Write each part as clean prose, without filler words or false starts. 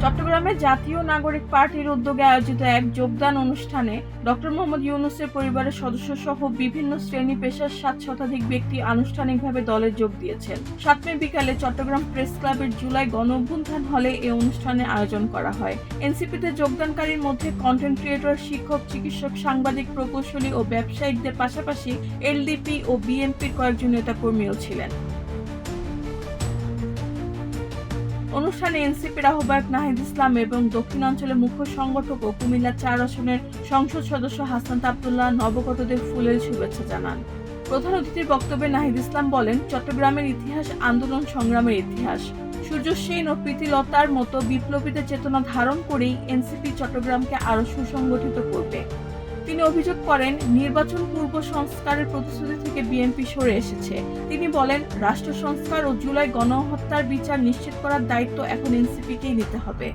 চট্টগ্রামে জাতীয় নাগরিক পার্টির উদ্যোগে আয়োজিত এক যোগদান অনুষ্ঠানে ডক্টর মোহাম্মদ ইউনূসের পরিবারের সদস্য সহ বিভিন্ন শ্রেণী পেশার ৭ শতাধিক ব্যক্তি আনুষ্ঠানিকভাবে দলে যোগ দিয়েছেন। ৭ মে বিকালে চট্টগ্রাম প্রেস ক্লাবের জুলাই গণঅভ্যুত্থান হলে এই অনুষ্ঠানের আয়োজন করা হয়। এনসিপিতে যোগদানকারীর মধ্যে কন্টেন্ট ক্রিয়েটর, শিক্ষক, চিকিৎসক, সাংবাদিক, প্রকৌশলী ও ব্যবসায়িকদের পাশাপাশি এলডিপি ও বিএনপির কয়েকজন নেতাকর্মীও ছিলেন। অনুষ্ঠানে এনসিপির আহ্বায়ক নাহিদ ইসলাম এবং দক্ষিণাঞ্চলের মুখ্য সংগঠক ও কুমিল্লা ৪ আসনের সংসদ সদস্য হাসনাত আব্দুল্লাহ নবগতদের ফুলেল শুভেচ্ছা জানান। প্রধান অতিথির বক্তব্যে নাহিদ ইসলাম বলেন, চট্টগ্রামের ইতিহাস আন্দোলন সংগ্রামের ইতিহাস। সূর্য সেন ও প্রীতিলতার মতো বিপ্লবীদের চেতনা ধারণ করেই এনসিপি চট্টগ্রামকে আরও সুসংগঠিত করবে। তিনি অভিযোগ করেন, নির্বাচন পূর্ব সংস্কারের প্রতিশ্রুতি থেকে বিএনপি সরে এসেছে। তিনি বলেন, রাষ্ট্র সংস্কার ও জুলাই গণহত্যার বিচার নিশ্চিত করার দায়িত্ব এখন এনসিপিকেই নিতে হবে।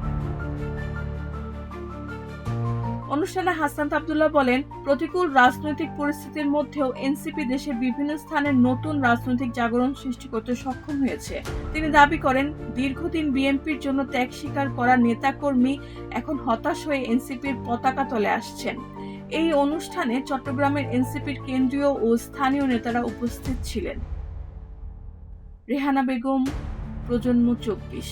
অনুষ্ঠানে হাসনাত আব্দুল্লাহ বলেন, প্রতিকূল রাজনৈতিক পরিস্থিতির মধ্যেও এনসিপি দেশের বিভিন্ন স্থানে নতুন রাজনৈতিক জাগরণ সৃষ্টি করতে সক্ষম হয়েছে। তিনি দাবি করেন, দীর্ঘদিন বিএনপির জন্য ত্যাগ স্বীকার করা নেতাকর্মী এখন হতাশ হয়ে এনসিপির পতাকা তলে আসছেন। এই অনুষ্ঠানে চট্টগ্রামের এনসিপির কেন্দ্রীয় ও স্থানীয় নেতারা উপস্থিত ছিলেন। রেহানা বেগম, প্রজন্ম ২৪।